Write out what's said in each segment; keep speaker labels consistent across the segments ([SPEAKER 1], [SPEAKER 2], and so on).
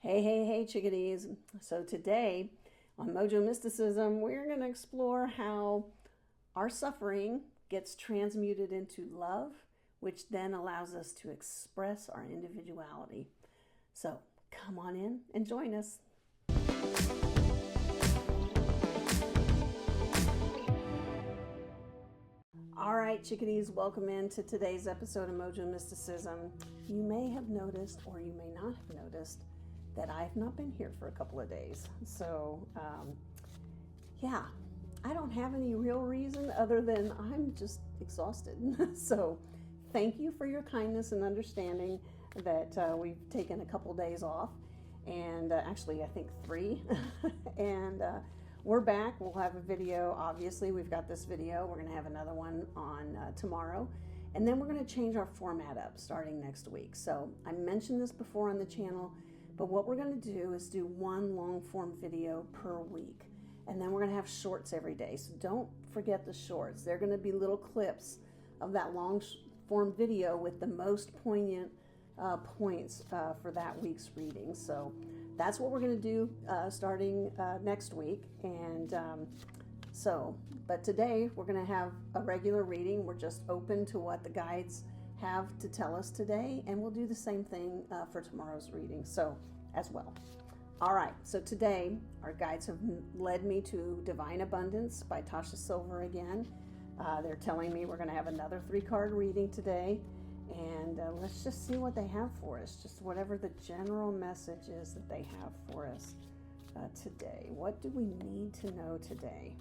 [SPEAKER 1] Hey, chickadees. So today on Mojo Mysticism, we're going to explore how our suffering gets transmuted into love, which then allows us to express our individuality. So come on in and join us. All right, chickadees, welcome into today's episode of Mojo Mysticism. You may have noticed, or you may not have noticed, that I've not been here for a couple of days. So, yeah, I don't have any real reason other than I'm just exhausted. So, thank you for your kindness and understanding that we've taken a couple of days off. And actually, I think 3. And we're back. We'll have a video. Obviously, we've got this video. We're going to have another one on tomorrow. And then we're going to change our format up starting next week. So, I mentioned this before on the channel. But what we're going to do is do one long form video per week. And then we're going to have shorts every day. So don't forget the shorts. They're going to be little clips of that long form video with the most poignant points for that week's reading. So that's what we're going to do starting next week. And but today we're going to have a regular reading. We're just open to what the guides have to tell us today, and we'll do the same thing for tomorrow's reading as well. All right, so today our guides have led me to Divine Abundance by Tasha Silver again. They're telling me we're going to have another 3-card reading today, and let's just see what they have for us, just whatever the general message is that they have for us today. What do we need to know today?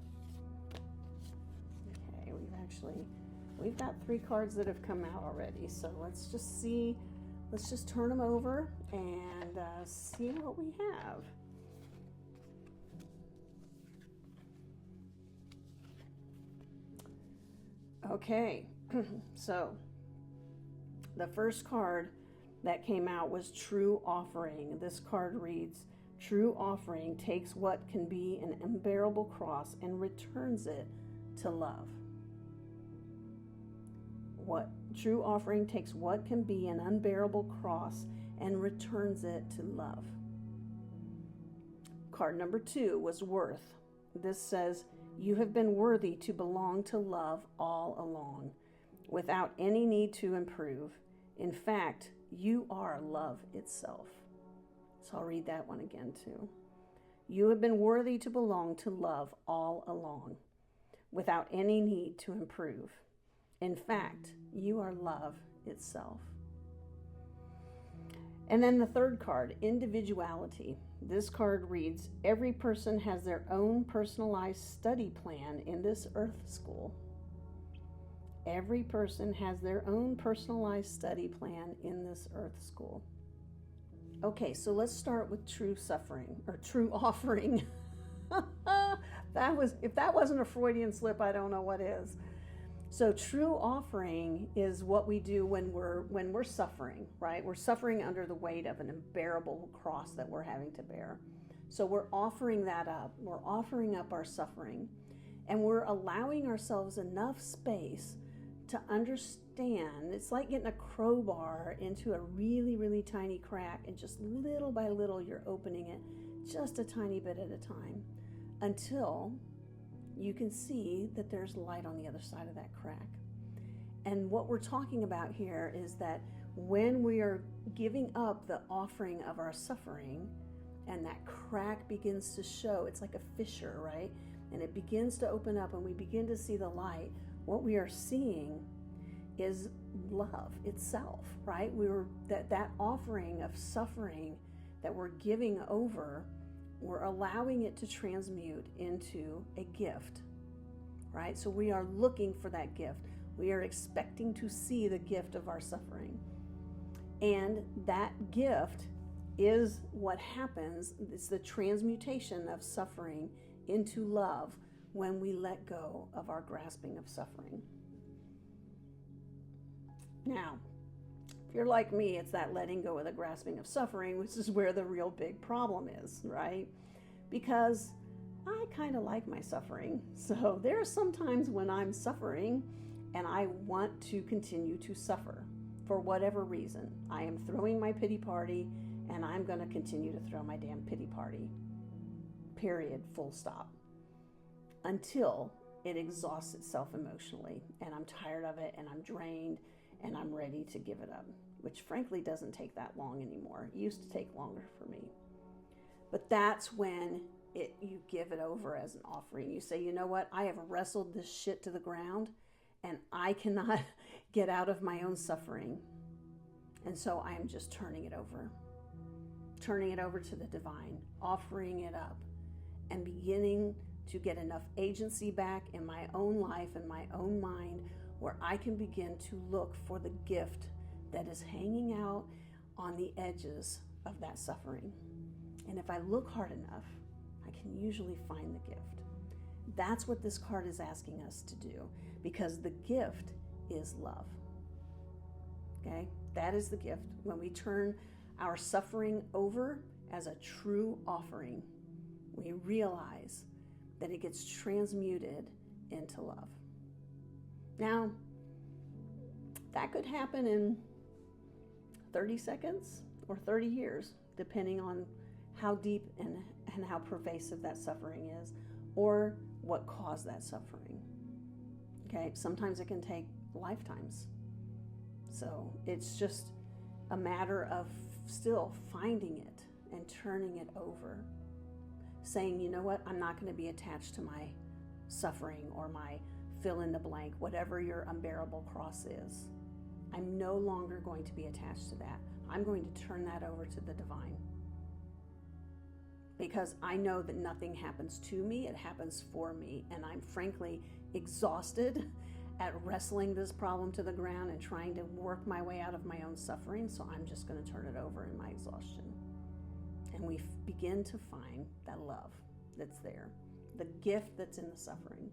[SPEAKER 1] Okay, we've got 3 cards that have come out already, so let's just turn them over and see what we have. Okay, so the first card that came out was True Offering. This card reads, True Offering takes what can be an unbearable cross and returns it to love. True offering takes what can be an unbearable cross and returns it to love. Card number 2 was Worth. This says, you have been worthy to belong to love all along, without any need to improve. In fact, you are love itself. So I'll read that one again too. You have been worthy to belong to love all along, without any need to improve. In fact, you are love itself. And then the third card, Individuality. This card reads, every person has their own personalized study plan in this earth school. Every person has their own personalized study plan in this earth school. Okay, so let's start with true suffering, or true offering. If that wasn't a Freudian slip, I don't know what is. So true offering is what we do when we're suffering, right? We're suffering under the weight of an unbearable cross that we're having to bear. So we're offering that up. We're offering up our suffering, and we're allowing ourselves enough space to understand. It's like getting a crowbar into a really, really tiny crack, and just little by little you're opening it just a tiny bit at a time until you can see that there's light on the other side of that crack. And what we're talking about here is that when we are giving up the offering of our suffering and that crack begins to show, it's like a fissure, right? And it begins to open up and we begin to see the light. What we are seeing is love itself, right? That offering of suffering that we're giving over, we're allowing it to transmute into a gift, right? So we are looking for that gift. We are expecting to see the gift of our suffering. And that gift is what happens. It's the transmutation of suffering into love when we let go of our grasping of suffering. Now, if you're like me, it's that letting go of the grasping of suffering, which is where the real big problem is, right? Because I kind of like my suffering. So there are some times when I'm suffering and I want to continue to suffer for whatever reason. I am throwing my pity party and I'm going to continue to throw my damn pity party. Period. Full stop. Until it exhausts itself emotionally, and I'm tired of it, and I'm drained, and I'm ready to give it up, which frankly doesn't take that long anymore. It used to take longer for me. But that's when you give it over as an offering. You say, you know what? I have wrestled this shit to the ground, and I cannot get out of my own suffering. And so I am just turning it over to the divine, offering it up, and beginning to get enough agency back in my own life and my own mind where I can begin to look for the gift that is hanging out on the edges of that suffering. And if I look hard enough, I can usually find the gift. That's what this card is asking us to do, because the gift is love. Okay? That is the gift. When we turn our suffering over as a true offering, we realize that it gets transmuted into love. Now, that could happen in 30 seconds or 30 years, depending on how deep and how pervasive that suffering is, or what caused that suffering. Okay, sometimes it can take lifetimes. So it's just a matter of still finding it and turning it over. Saying, you know what, I'm not going to be attached to my suffering or my fill in the blank, whatever your unbearable cross is. I'm no longer going to be attached to that. I'm going to turn that over to the divine. Because I know that nothing happens to me, it happens for me. And I'm frankly exhausted at wrestling this problem to the ground and trying to work my way out of my own suffering. So I'm just going to turn it over in my exhaustion. And we begin to find that love that's there, the gift that's in the suffering.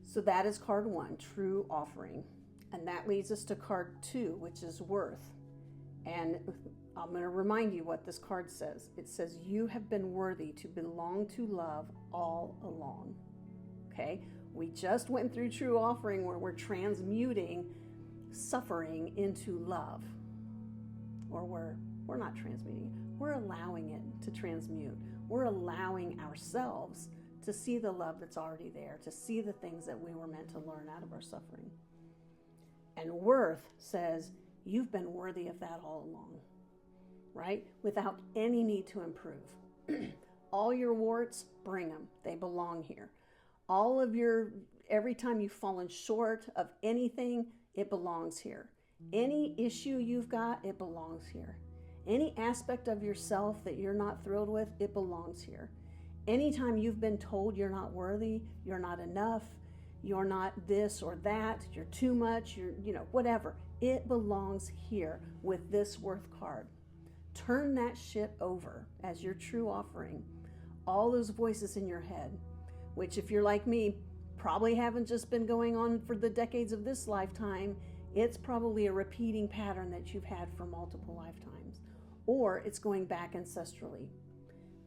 [SPEAKER 1] So that is card 1, true offering. And that leads us to card 2, which is worth. And I'm going to remind you what this card says. It says, you have been worthy to belong to love all along. Okay? We just went through true offering where we're transmuting suffering into love. Or we're not transmuting. We're allowing it to transmute. We're allowing ourselves to see the love that's already there, to see the things that we were meant to learn out of our suffering. And worth says, you've been worthy of that all along, right? Without any need to improve. All your warts, bring them. They belong here. Every time you've fallen short of anything, it belongs here. Any issue you've got, it belongs here. Any aspect of yourself that you're not thrilled with, it belongs here. Anytime you've been told you're not worthy, you're not enough, you're not this or that, you're too much, whatever, it belongs here with this worth card. Turn that shit over as your true offering. All those voices in your head, which if you're like me, probably haven't just been going on for the decades of this lifetime. It's probably a repeating pattern that you've had for multiple lifetimes. Or it's going back ancestrally.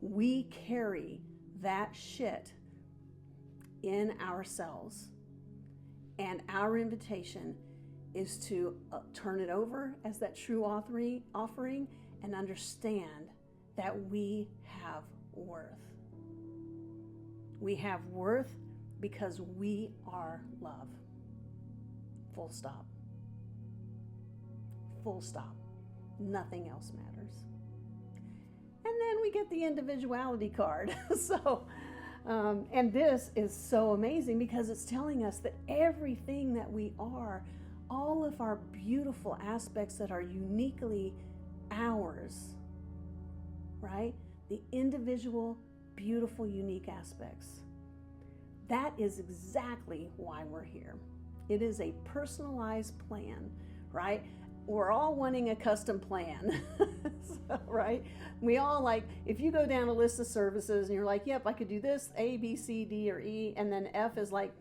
[SPEAKER 1] We carry that shit in ourselves. And our invitation is to turn it over as that true offering and understand that we have worth. We have worth because we are love. Full stop. Full stop. Nothing else matters. And then we get the individuality card. And this is so amazing because it's telling us that everything that we are, all of our beautiful aspects that are uniquely ours, right? The individual, beautiful, unique aspects. That is exactly why we're here. It is a personalized plan, right? We're all wanting a custom plan, right? We all if you go down a list of services and you're like, yep, I could do this, A, B, C, D, or E, and then F is like,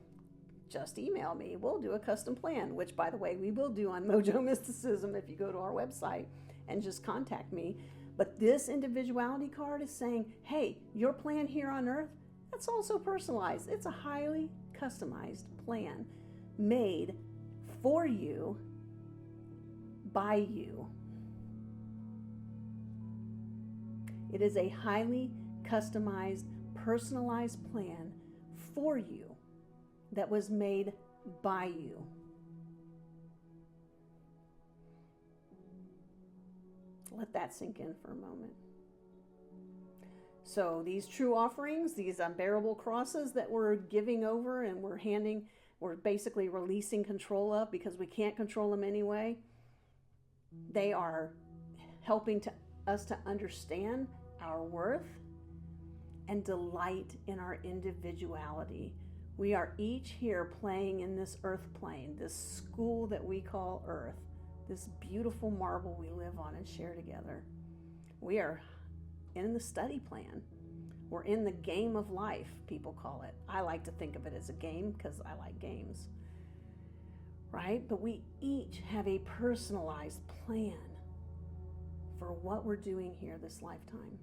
[SPEAKER 1] just email me. We'll do a custom plan, which, by the way, we will do on Mojo Mysticism if you go to our website and just contact me. But this individuality card is saying, hey, your plan here on Earth, that's also personalized. It's a highly customized plan made for you, by you. It is a highly customized, personalized plan for you that was made by you. Let that sink in for a moment. So these true offerings, these unbearable crosses that we're giving over and we're basically releasing control of because we can't control them anyway, they are helping us to understand our worth and delight in our individuality. We are each here playing in this earth plane, this school that we call Earth, this beautiful marble we live on and share together. We are in the study plan. We're in the game of life, people call it. I like to think of it as a game because I like games, right? But we each have a personalized plan for what we're doing here this lifetime.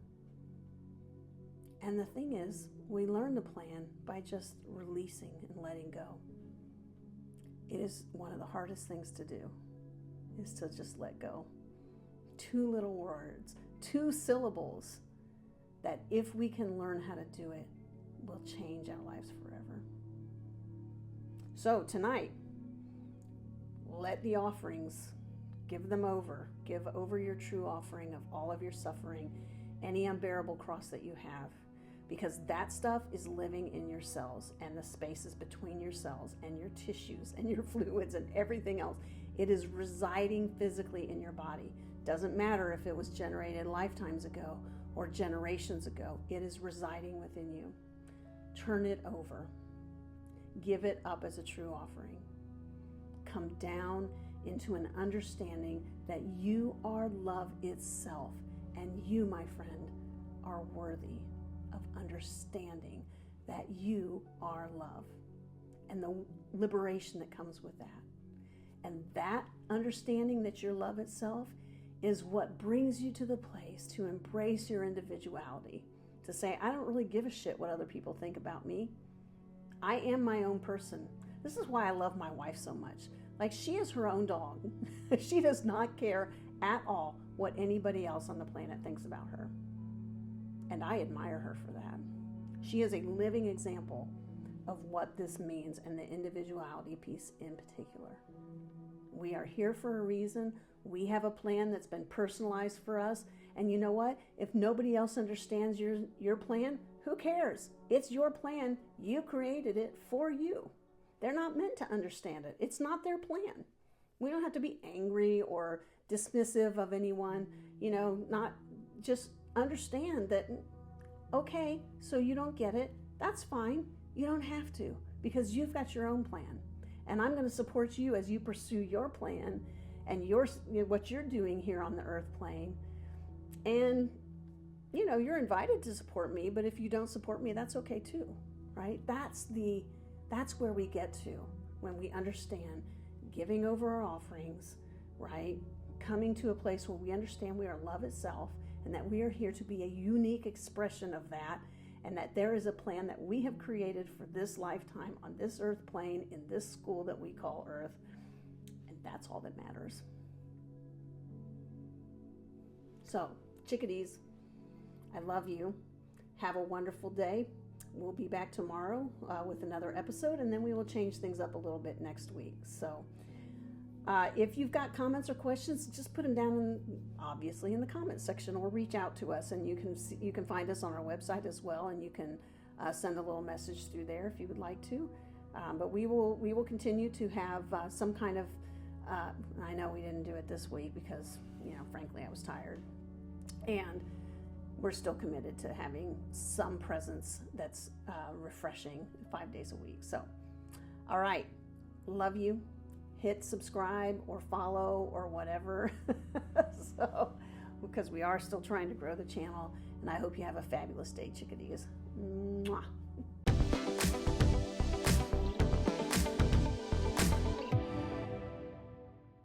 [SPEAKER 1] And the thing is, we learn the plan by just releasing and letting go. It is one of the hardest things to do, is to just let go. 2 little words, 2 syllables, that if we can learn how to do it, will change our lives forever. So tonight, let the offerings, give them over. Give over your true offering of all of your suffering, any unbearable cross that you have, because that stuff is living in your cells and the spaces between your cells and your tissues and your fluids and everything else. It is residing physically in your body. Doesn't matter if it was generated lifetimes ago or generations ago. It is residing within you. Turn it over. Give it up as a true offering. Come down into an understanding that you are love itself, and you, my friend, are worthy of understanding that you are love and the liberation that comes with that. And that understanding that you're love itself is what brings you to the place to embrace your individuality, to say, I don't really give a shit what other people think about me. I am my own person. This is why I love my wife so much. Like, she is her own dog. She does not care at all what anybody else on the planet thinks about her. And I admire her for that. She is a living example of what this means, and the individuality piece in particular. We are here for a reason. We have a plan that's been personalized for us. And you know what? If nobody else understands your plan, who cares? It's your plan. You created it for you. They're not meant to understand it. It's not their plan. We don't have to be angry or dismissive of anyone, not just understand that, okay, so you don't get it. That's fine. You don't have to, because you've got your own plan. And I'm going to support you as you pursue your plan and what you're doing here on the earth plane. And, you're invited to support me, but if you don't support me, that's okay too, right? That's where we get to when we understand giving over our offerings, right? Coming to a place where we understand we are love itself, and that we are here to be a unique expression of that, and that there is a plan that we have created for this lifetime on this earth plane in this school that we call Earth. And that's all that matters. So, chickadees, I love you. Have a wonderful day. We'll be back tomorrow with another episode, and then we will change things up a little bit next week. So if you've got comments or questions, just put them down obviously in the comments section, or reach out to us, and you can find us on our website as well, and you can send a little message through there if you would like to. But we will continue to have some kind of I know we didn't do it this week because frankly I was tired, and we're still committed to having some presence that's refreshing 5 days a week. So, all right, love you. Hit subscribe or follow or whatever. So, because we are still trying to grow the channel, and I hope you have a fabulous day, chickadees. Mwah.